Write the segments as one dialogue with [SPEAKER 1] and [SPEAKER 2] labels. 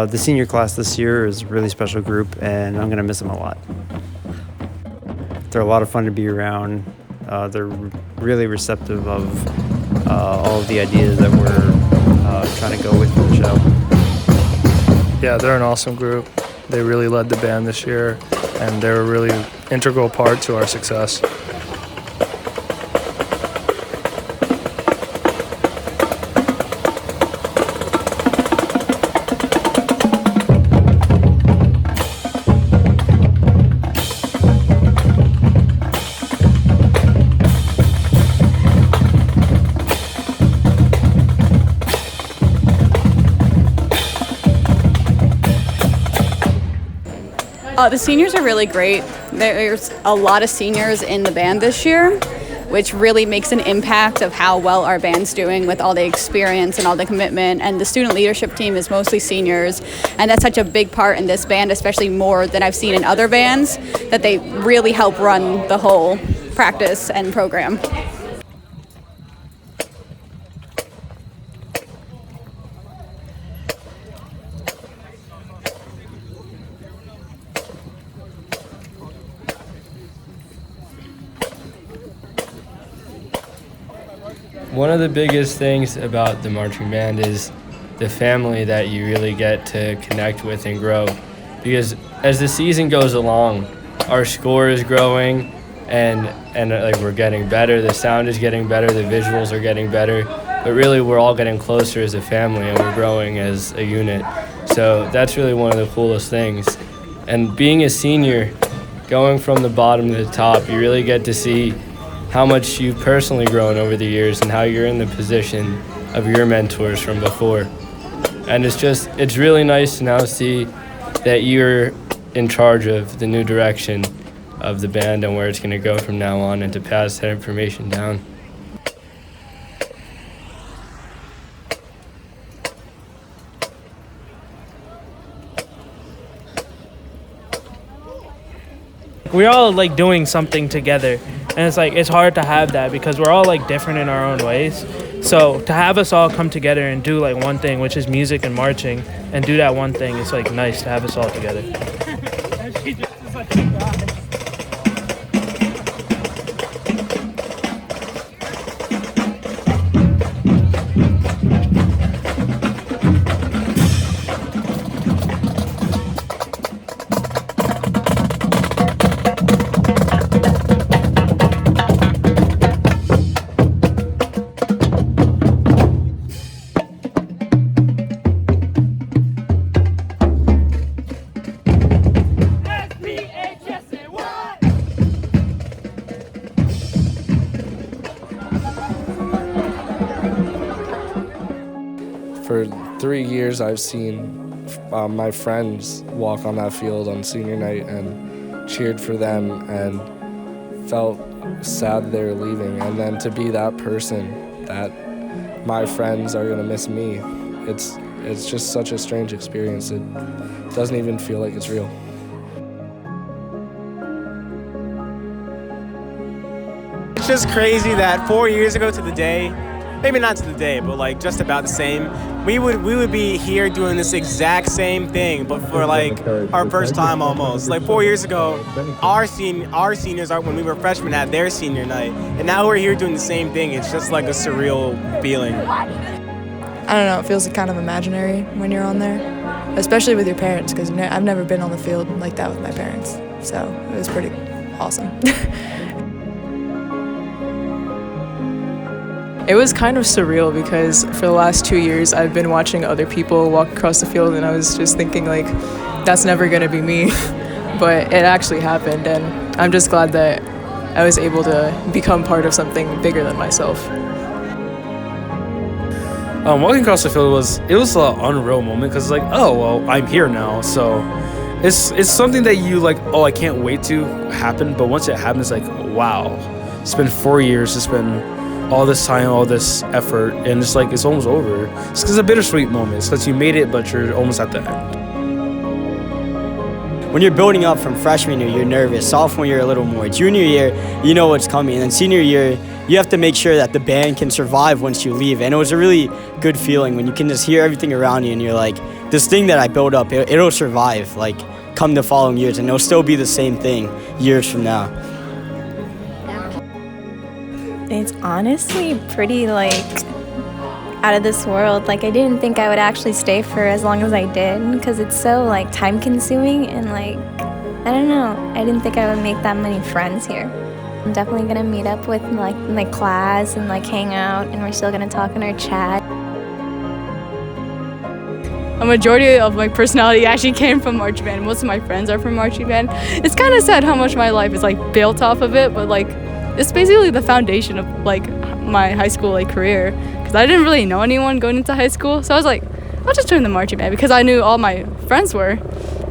[SPEAKER 1] The senior class this year is a really special group, and I'm going to miss them a lot. They're a lot of fun to be around. They're really receptive of all of the ideas that we're trying to go with in the show.
[SPEAKER 2] Yeah, they're an awesome group. They really led the band this year, and they're a really integral part to our success.
[SPEAKER 3] The seniors are really great. There's a lot of seniors in the band this year, which really makes an impact of how well our band's doing with all the experience and all the commitment. And the student leadership team is mostly seniors, and that's such a big part in this band, especially more than I've seen in other bands, that they really help run the whole practice and program.
[SPEAKER 4] One of the biggest things about the marching band is the family that you really get to connect with and grow. Because as the season goes along, our score is growing and like we're getting better, the sound is getting better, the visuals are getting better, but really we're all getting closer as a family and we're growing as a unit. So that's really one of the coolest things. And being a senior, going from the bottom to the top, you really get to see how much you've personally grown over the years and how you're in the position of your mentors from before. And it's really nice to now see that you're in charge of the new direction of the band and where it's going to go from now on, and to pass that information down.
[SPEAKER 5] We're all like doing something together, and it's hard to have that because we're all like different in our own ways. So to have us all come together and do like one thing, which is music and marching, and do that one thing, it's like nice to have us all together.
[SPEAKER 2] For 3 years, I've seen my friends walk on that field on senior night and cheered for them and felt sad they were leaving. And then to be that person that my friends are going to miss me, it's just such a strange experience. It doesn't even feel like it's real.
[SPEAKER 6] It's just crazy that 4 years ago to the day, maybe not to the day, but like just about the same, we would be here doing this exact same thing, but for like our first time almost. Like 4 years ago, our seniors when we were freshmen had their senior night, and now we're here doing the same thing. It's just like a surreal feeling.
[SPEAKER 7] I don't know, it feels kind of imaginary when you're on there, especially with your parents, because I've never been on the field like that with my parents, so it was pretty awesome.
[SPEAKER 8] It was kind of surreal because for the last 2 years I've been watching other people walk across the field, and I was just thinking like, that's never gonna be me. But it actually happened, and I'm just glad that I was able to become part of something bigger than myself.
[SPEAKER 9] Walking across the field was an unreal moment because like, oh well, I'm here now, so it's something that you like, oh, I can't wait to happen. But once it happens, like, wow, it's been 4 years, it's been all this time, all this effort, and it's like it's almost over. It's a bittersweet moment. It's because you made it, but you're almost at the end.
[SPEAKER 10] When you're building up from freshman year, you're nervous. Sophomore year, a little more. Junior year, you know what's coming. And then senior year, you have to make sure that the band can survive once you leave. And it was a really good feeling when you can just hear everything around you and you're like, this thing that I built up, it'll survive, like, come the following years, and it'll still be the same thing years from now.
[SPEAKER 11] It's honestly pretty, like, out of this world. Like, I didn't think I would actually stay for as long as I did, because it's so, like, time consuming, and, like, I don't know, I didn't think I would make that many friends here. I'm definitely gonna meet up with, like, my class and, like, hang out, and we're still gonna talk in our chat.
[SPEAKER 12] A majority of my personality actually came from marching band. Most of my friends are from marching band. It's kind of sad how much my life is, like, built off of it, but, like, it's basically the foundation of, like, my high school, like, career. Because I didn't really know anyone going into high school, so I was like, I'll just join the marching band because I knew all my friends were.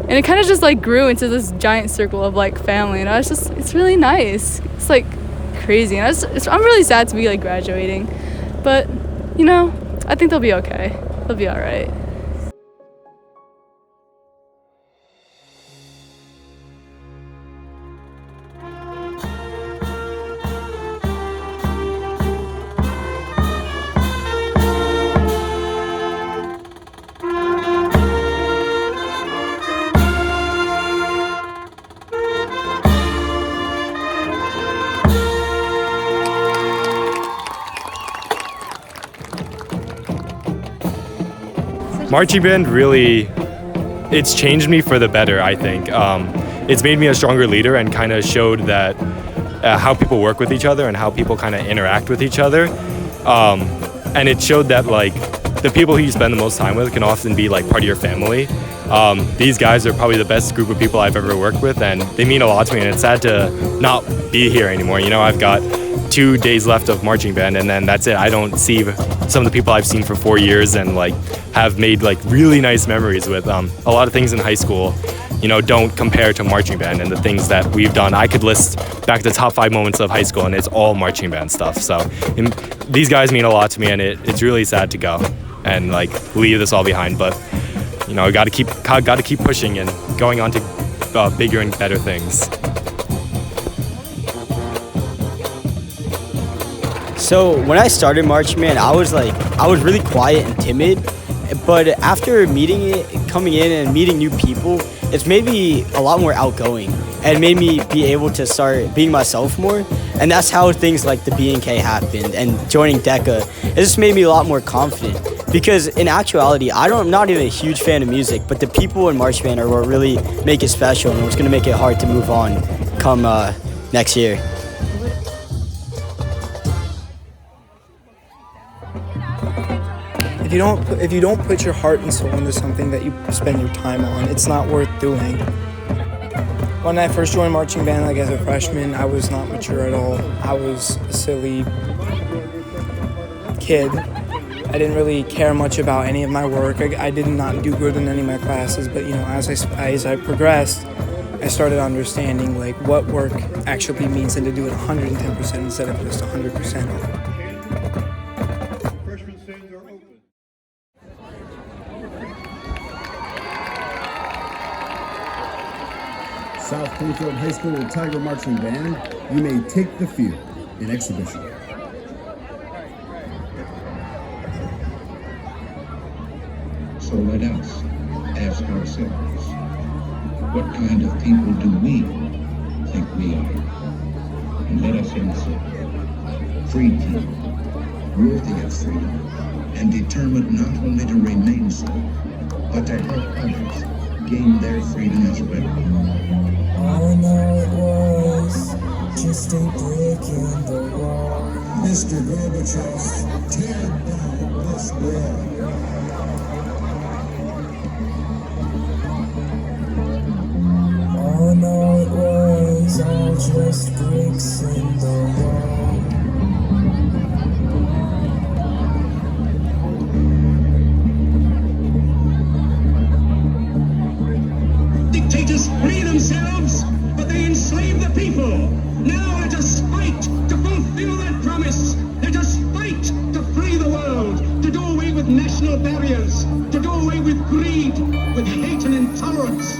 [SPEAKER 12] And it kind of just, like, grew into this giant circle of, like, family, and it's really nice. It's, like, crazy, and I'm really sad to be, like, graduating, but, you know, I think they'll be okay. They'll be all right.
[SPEAKER 13] Marching band really, it's changed me for the better, I think. It's made me a stronger leader and kind of showed that how people work with each other and how people kind of interact with each other. And it showed that, like, the people who you spend the most time with can often be, like, part of your family. These guys are probably the best group of people I've ever worked with, and they mean a lot to me, and it's sad to not be here anymore. You know, I've got 2 days left of marching band, and then that's it. I don't see some of the people I've seen for 4 years and, like, have made, like, really nice memories with. A lot of things in high school, you know, don't compare to marching band and the things that we've done. I could list back the top 5 moments of high school, and it's all marching band stuff. So these guys mean a lot to me, and it's really sad to go and, like, leave this all behind. But, you know, got to keep pushing and going on to bigger and better things.
[SPEAKER 10] So when I started marching band, I was really quiet and timid, but after coming in and meeting new people, it's made me a lot more outgoing and made me be able to start being myself more. And that's how things like the B&K happened, and joining DECA. It just made me a lot more confident, because in actuality, I'm not even a huge fan of music, but the people in marching band are what really make it special and what's going to make it hard to move on come next year.
[SPEAKER 14] If you don't put your heart and soul into something that you spend your time on, it's not worth doing. When I first joined marching band, like as a freshman, I was not mature at all. I was a silly kid. I didn't really care much about any of my work. I did not do good in any of my classes, but, you know, as I progressed, I started understanding, like, what work actually means, and to do it 110% instead of just 100%.
[SPEAKER 15] South Plainfield High School Tiger Marching Band, you may take the field in exhibition.
[SPEAKER 16] So let us ask ourselves, what kind of people do we think we are? And let us answer, free people, worthy of freedom, and determined not only to remain so, but to help others gain their freedom as well.
[SPEAKER 17] All I know it was just a brick in the wall.
[SPEAKER 15] Mr. Gorbachev, tear down this wall.
[SPEAKER 17] All I know it was all just bricks in the wall.
[SPEAKER 18] Dictators free themselves, but they enslave the people. Now let us fight to fulfill that promise. Let us fight to free the world, to do away with national barriers, to do away with greed, with hate and intolerance.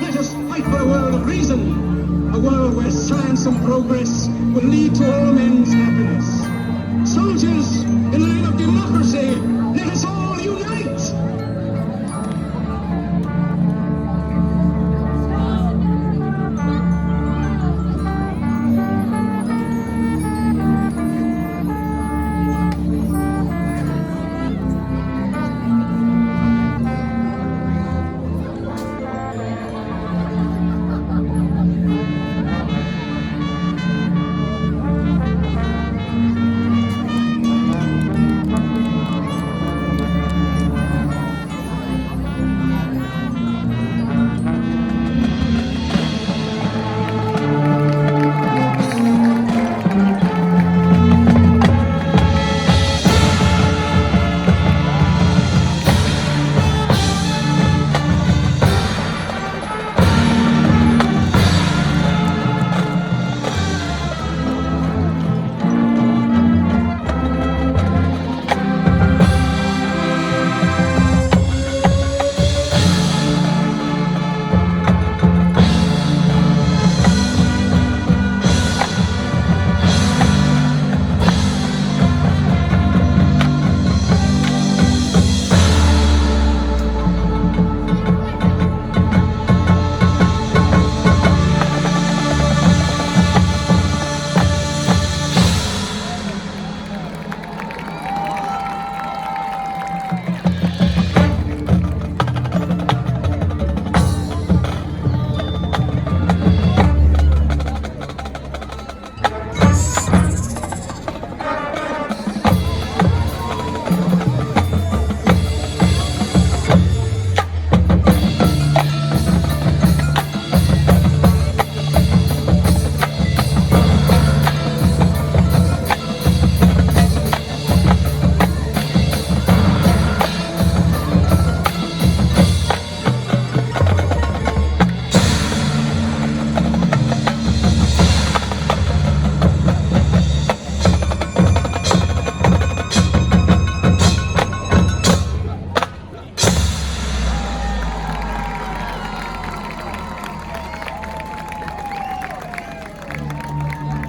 [SPEAKER 18] Let us fight for a world of reason, a world where science and progress will lead to all men's happiness. Soldiers, in the name of democracy, let us all unite!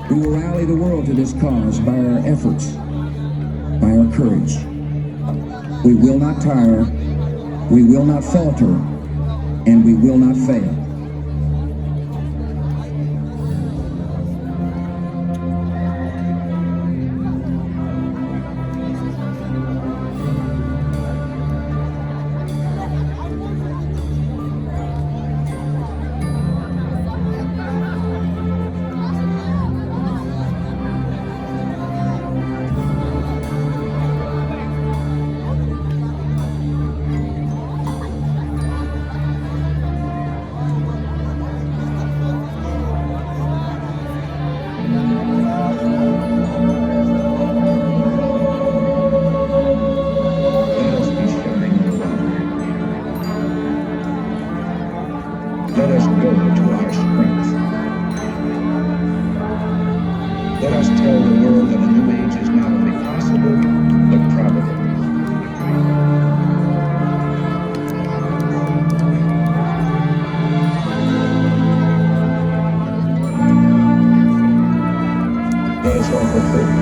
[SPEAKER 16] We will rally the world to this cause by our efforts, by our courage. We will not tire, we will not falter, and we will not fail. Let us go to our strength. Let us tell the world that a new age is not only possible, but probable. Let us offer hope.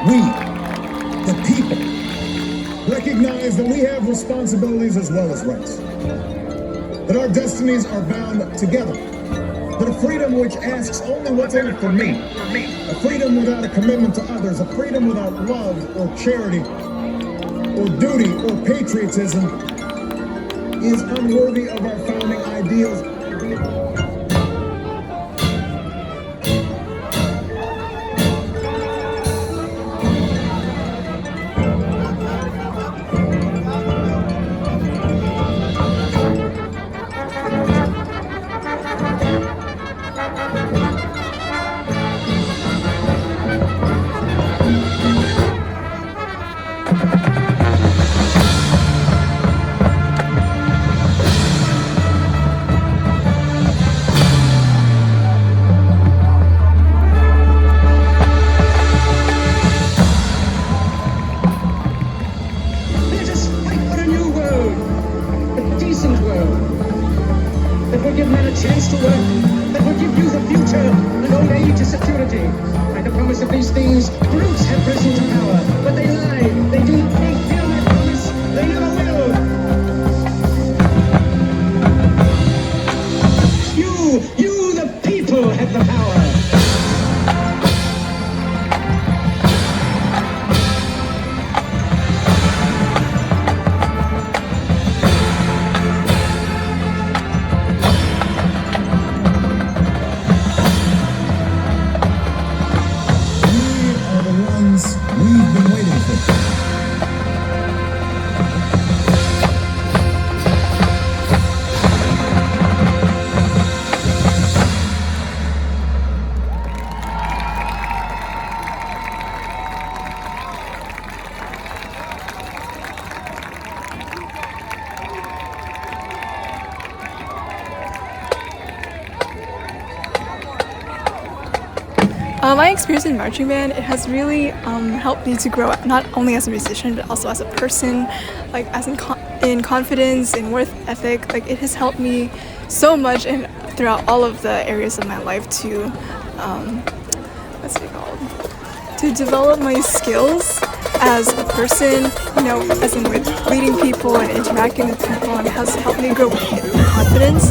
[SPEAKER 15] We, the people, recognize that we have responsibilities as well as rights. That our destinies are bound together. That a freedom which asks only what's in it for me, a freedom without a commitment to others, a freedom without love or charity or duty or patriotism is unworthy of our founding ideals.
[SPEAKER 18] That will give men a chance to work, that will give youth a future, and old age a security. By the promise of these things, brutes have risen to power, but they lie. They do not fulfill that promise. They never will. You the people have the power.
[SPEAKER 15] We've been waiting for.
[SPEAKER 7] My experience in marching band, it has really helped me to grow not only as a musician but also as a person, like as in confidence, in work ethic. Like it has helped me so much and throughout all of the areas of my life to to develop my skills as a person, you know, as in with leading people and interacting with people, and it has helped me grow confidence,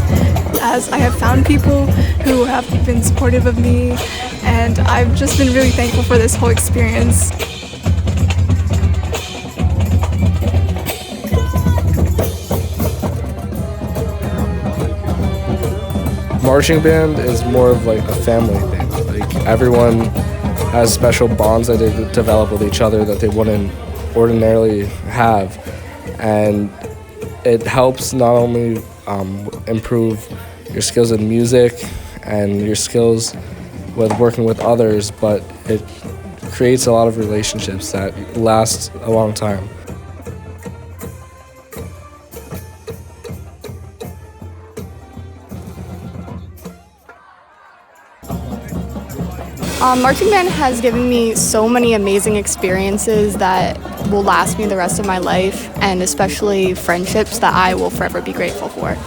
[SPEAKER 7] as I have found people who have been supportive of me, and I've just been really thankful for this whole experience.
[SPEAKER 2] Marching band is more of like a family thing. Like everyone has special bonds that they develop with each other that they wouldn't ordinarily have, and it helps not only improve your skills in music and your skills with working with others, but it creates a lot of relationships that last a long time.
[SPEAKER 19] Marching band has given me so many amazing experiences that will last me the rest of my life, and especially friendships that I will forever be grateful for.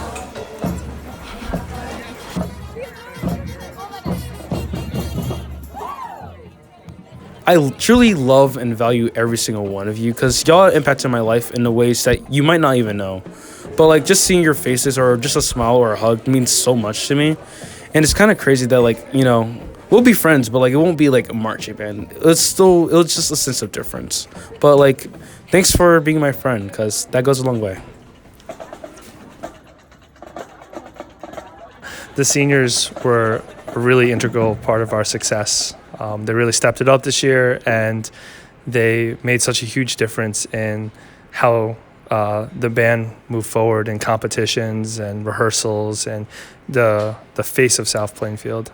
[SPEAKER 9] I truly love and value every single one of you because y'all impacted my life in the ways that you might not even know. But like just seeing your faces or just a smile or a hug means so much to me. And it's kind of crazy that like, you know, we'll be friends, but like it won't be like a marching band. It's just a sense of difference. But like, thanks for being my friend because that goes a long way.
[SPEAKER 20] The seniors were a really integral part of our success. They really stepped it up this year, and they made such a huge difference in how the band moved forward in competitions and rehearsals and the face of South Plainfield.